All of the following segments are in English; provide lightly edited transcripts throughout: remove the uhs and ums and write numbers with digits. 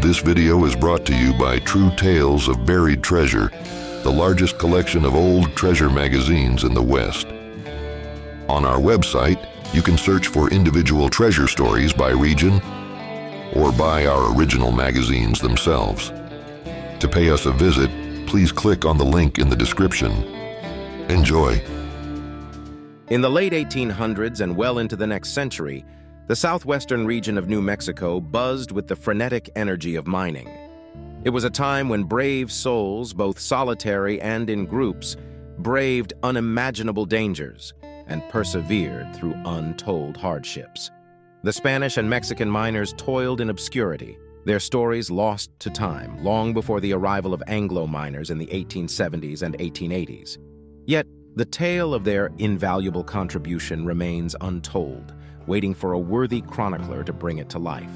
This video is brought to you by True Tales of Buried Treasure, the largest collection of old treasure magazines in the West. On our website, you can search for individual treasure stories by region or by our original magazines themselves. To pay us a visit, please click on the link in the description. Enjoy. In the late 1800s and well into the next century, the southwestern region of New Mexico buzzed with the frenetic energy of mining. It was a time when brave souls, both solitary and in groups, braved unimaginable dangers and persevered through untold hardships. The Spanish and Mexican miners toiled in obscurity, their stories lost to time long before the arrival of Anglo miners in the 1870s and 1880s. Yet, the tale of their invaluable contribution remains untold, waiting for a worthy chronicler to bring it to life.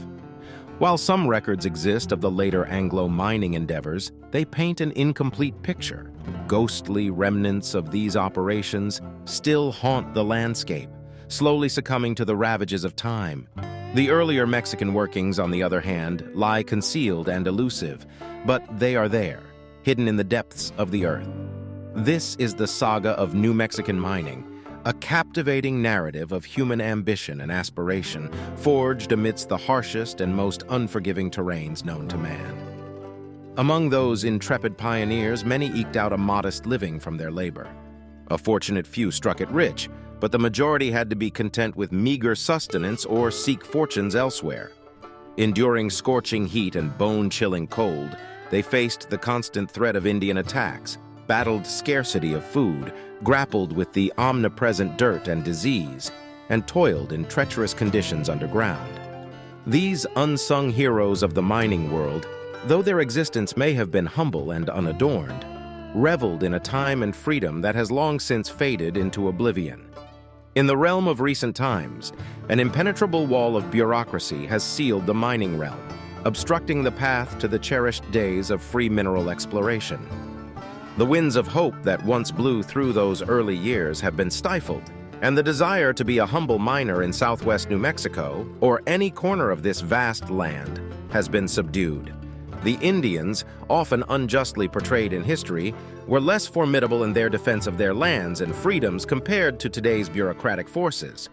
While some records exist of the later Anglo mining endeavors, they paint an incomplete picture. Ghostly remnants of these operations still haunt the landscape, slowly succumbing to the ravages of time. The earlier Mexican workings, on the other hand, lie concealed and elusive, but they are there, hidden in the depths of the earth. This is the saga of New Mexican mining, a captivating narrative of human ambition and aspiration, forged amidst the harshest and most unforgiving terrains known to man. Among those intrepid pioneers, many eked out a modest living from their labor. A fortunate few struck it rich, but the majority had to be content with meager sustenance or seek fortunes elsewhere. Enduring scorching heat and bone-chilling cold, they faced the constant threat of Indian attacks, battled scarcity of food, grappled with the omnipresent dirt and disease, and toiled in treacherous conditions underground. These unsung heroes of the mining world, though their existence may have been humble and unadorned, reveled in a time and freedom that has long since faded into oblivion. In the realm of recent times, an impenetrable wall of bureaucracy has sealed the mining realm, obstructing the path to the cherished days of free mineral exploration. The winds of hope that once blew through those early years have been stifled, and the desire to be a humble miner in southwest New Mexico, or any corner of this vast land, has been subdued. The Indians, often unjustly portrayed in history, were less formidable in their defense of their lands and freedoms compared to today's bureaucratic forces.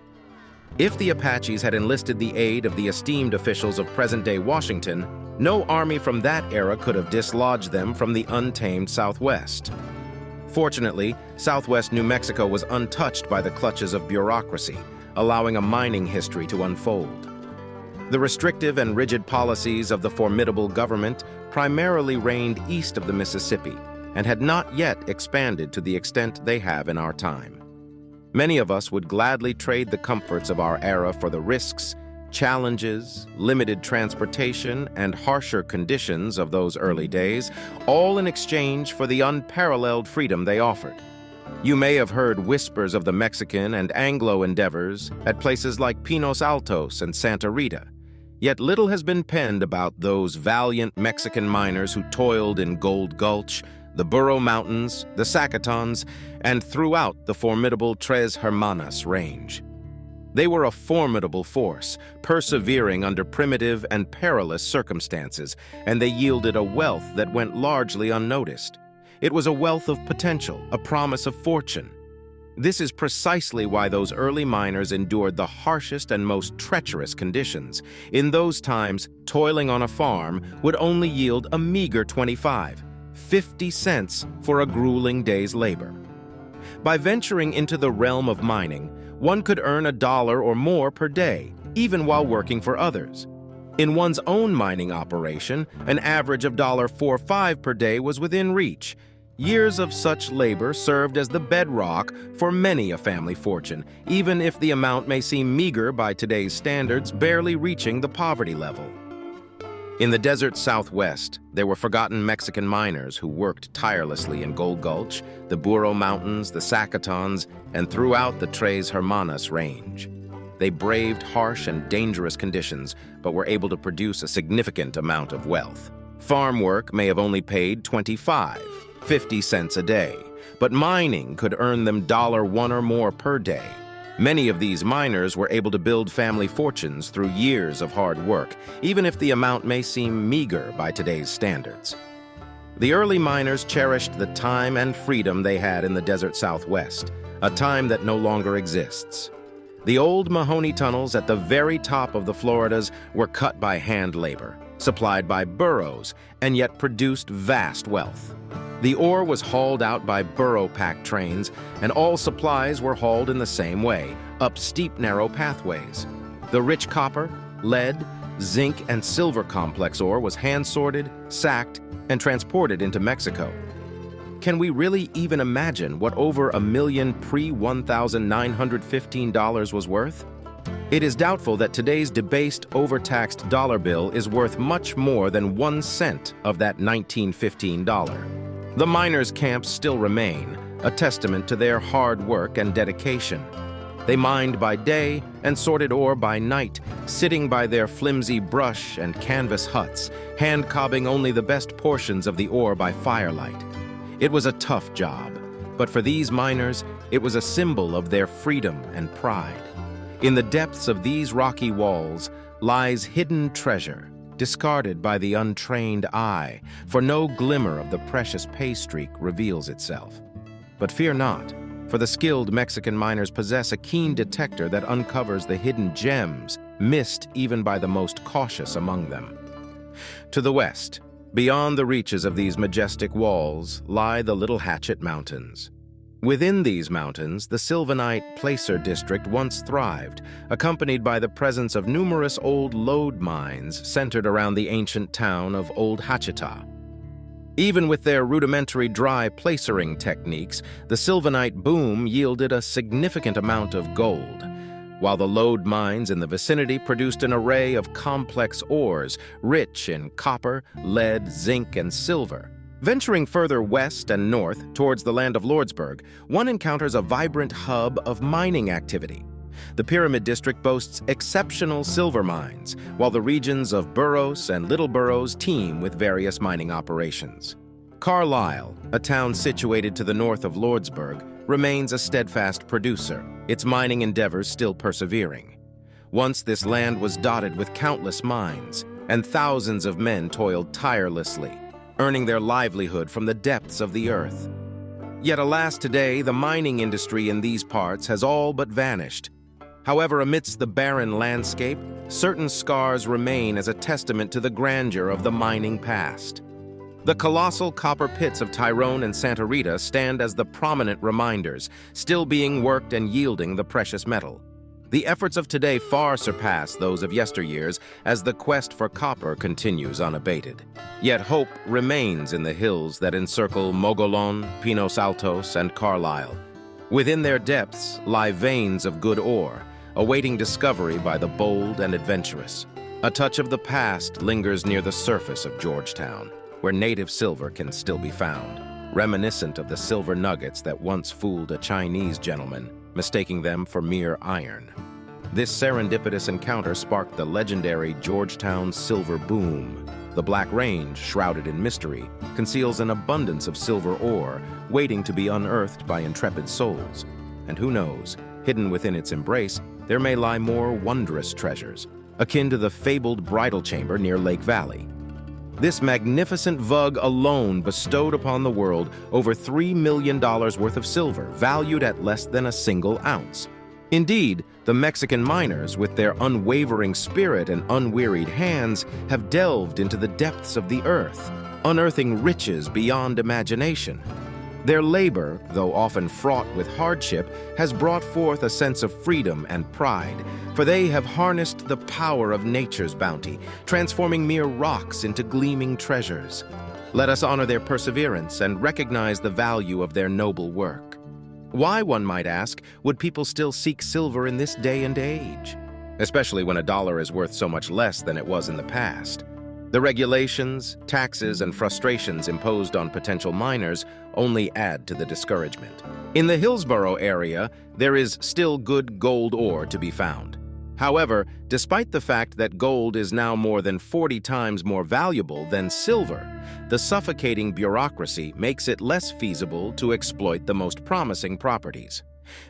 If the Apaches had enlisted the aid of the esteemed officials of present-day Washington, no army from that era could have dislodged them from the untamed Southwest. Fortunately, southwest New Mexico was untouched by the clutches of bureaucracy, allowing a mining history to unfold. The restrictive and rigid policies of the formidable government primarily reigned east of the Mississippi and had not yet expanded to the extent they have in our time. Many of us would gladly trade the comforts of our era for the risks, challenges, limited transportation, and harsher conditions of those early days, all in exchange for the unparalleled freedom they offered. You may have heard whispers of the Mexican and Anglo endeavors at places like Pinos Altos and Santa Rita, yet little has been penned about those valiant Mexican miners who toiled in Gold Gulch, the Burro Mountains, the Zacatons, and throughout the formidable Tres Hermanas range. They were a formidable force, persevering under primitive and perilous circumstances, and they yielded a wealth that went largely unnoticed. It was a wealth of potential, a promise of fortune. This is precisely why those early miners endured the harshest and most treacherous conditions. In those times, toiling on a farm would only yield a meager 50 cents for a grueling day's labor. By venturing into the realm of mining, one could earn $1 or more per day, even while working for others. In one's own mining operation, an average of $1.45 per day was within reach. Years of such labor served as the bedrock for many a family fortune, even if the amount may seem meager by today's standards, barely reaching the poverty level. In the desert Southwest, there were forgotten Mexican miners who worked tirelessly in Gold Gulch, the Burro Mountains, the Zacatons, and throughout the Tres Hermanas range. They braved harsh and dangerous conditions, but were able to produce a significant amount of wealth. Farm work may have only paid 50 cents a day, but mining could earn them $1 or more per day. Many of these miners were able to build family fortunes through years of hard work, even if the amount may seem meager by today's standards. The early miners cherished the time and freedom they had in the desert Southwest, a time that no longer exists. The old Mahoney tunnels at the very top of the Floridas were cut by hand labor, supplied by burros, and yet produced vast wealth. The ore was hauled out by burro-pack trains, and all supplies were hauled in the same way, up steep, narrow pathways. The rich copper, lead, zinc, and silver complex ore was hand-sorted, sacked, and transported into Mexico. Can we really even imagine what over $1 million pre-$1,915 was worth? It is doubtful that today's debased, overtaxed dollar bill is worth much more than 1 cent of that 1915 dollar. The miners' camps still remain, a testament to their hard work and dedication. They mined by day and sorted ore by night, sitting by their flimsy brush and canvas huts, hand-cobbing only the best portions of the ore by firelight. It was a tough job, but for these miners, it was a symbol of their freedom and pride. In the depths of these rocky walls lies hidden treasure, discarded by the untrained eye, for no glimmer of the precious pay streak reveals itself. But fear not, for the skilled Mexican miners possess a keen detector that uncovers the hidden gems, missed even by the most cautious among them. To the west, beyond the reaches of these majestic walls, lie the Little Hatchet Mountains. Within these mountains, the Sylvanite Placer district once thrived, accompanied by the presence of numerous old lode mines centered around the ancient town of Old Hatcheta. Even with their rudimentary dry placering techniques, the Sylvanite boom yielded a significant amount of gold, while the lode mines in the vicinity produced an array of complex ores, rich in copper, lead, zinc, and silver. Venturing further west and north towards the land of Lordsburg, one encounters a vibrant hub of mining activity. The Pyramid District boasts exceptional silver mines, while the regions of Burros and Little Burros teem with various mining operations. Carlisle, a town situated to the north of Lordsburg, remains a steadfast producer, its mining endeavors still persevering. Once this land was dotted with countless mines, and thousands of men toiled tirelessly, earning their livelihood from the depths of the earth. Yet alas, today the mining industry in these parts has all but vanished. However, amidst the barren landscape, certain scars remain as a testament to the grandeur of the mining past. The colossal copper pits of Tyrone and Santa Rita stand as the prominent reminders, still being worked and yielding the precious metal. The efforts of today far surpass those of yesteryears as the quest for copper continues unabated. Yet hope remains in the hills that encircle Mogollon, Pinos Altos, and Carlisle. Within their depths lie veins of good ore, awaiting discovery by the bold and adventurous. A touch of the past lingers near the surface of Georgetown, where native silver can still be found, reminiscent of the silver nuggets that once fooled a Chinese gentleman, mistaking them for mere iron. This serendipitous encounter sparked the legendary Georgetown silver boom. The Black Range, shrouded in mystery, conceals an abundance of silver ore waiting to be unearthed by intrepid souls. And who knows, hidden within its embrace, there may lie more wondrous treasures, akin to the fabled bridal chamber near Lake Valley. This magnificent vug alone bestowed upon the world over $3 million worth of silver, valued at less than a single ounce. Indeed, the Mexican miners, with their unwavering spirit and unwearied hands, have delved into the depths of the earth, unearthing riches beyond imagination. Their labor, though often fraught with hardship, has brought forth a sense of freedom and pride, for they have harnessed the power of nature's bounty, transforming mere rocks into gleaming treasures. Let us honor their perseverance and recognize the value of their noble work. Why, one might ask, would people still seek silver in this day and age? Especially when a dollar is worth so much less than it was in the past. The regulations, taxes, and frustrations imposed on potential miners only add to the discouragement. In the Hillsborough area, there is still good gold ore to be found. However, despite the fact that gold is now more than 40 times more valuable than silver, the suffocating bureaucracy makes it less feasible to exploit the most promising properties.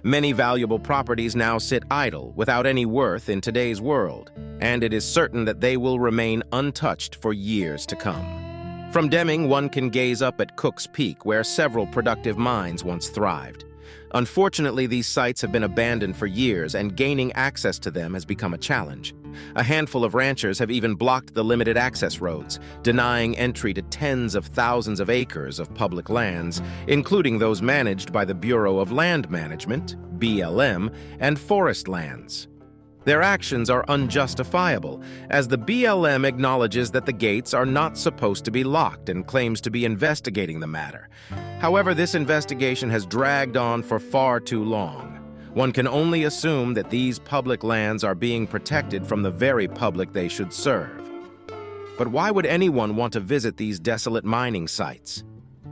Many valuable properties now sit idle, without any worth in today's world, and it is certain that they will remain untouched for years to come. From Deming, one can gaze up at Cook's Peak, where several productive mines once thrived. Unfortunately, these sites have been abandoned for years, and gaining access to them has become a challenge. A handful of ranchers have even blocked the limited access roads, denying entry to tens of thousands of acres of public lands, including those managed by the Bureau of Land Management, BLM, and forest lands. Their actions are unjustifiable, as the BLM acknowledges that the gates are not supposed to be locked and claims to be investigating the matter. However, this investigation has dragged on for far too long. One can only assume that these public lands are being protected from the very public they should serve. But why would anyone want to visit these desolate mining sites?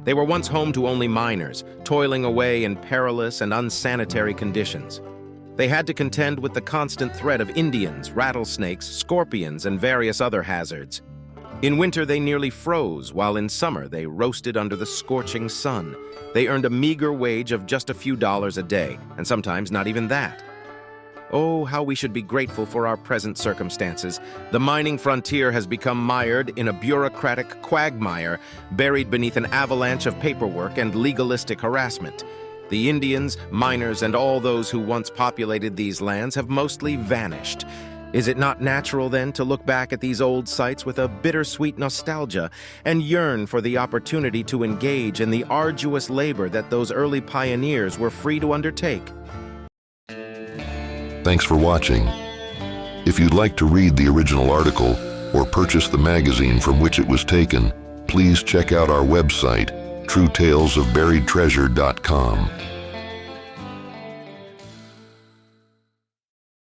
They were once home to only miners, toiling away in perilous and unsanitary conditions. They had to contend with the constant threat of Indians, rattlesnakes, scorpions, and various other hazards. In winter, they nearly froze, while in summer, they roasted under the scorching sun. They earned a meager wage of just a few dollars a day, and sometimes not even that. Oh, how we should be grateful for our present circumstances. The mining frontier has become mired in a bureaucratic quagmire, buried beneath an avalanche of paperwork and legalistic harassment. The Indians, miners, and all those who once populated these lands have mostly vanished. Is it not natural, then, to look back at these old sites with a bittersweet nostalgia and yearn for the opportunity to engage in the arduous labor that those early pioneers were free to undertake? Thanks for watching. If you'd like to read the original article or purchase the magazine from which it was taken, please check out our website, truetalesofburiedtreasure.com.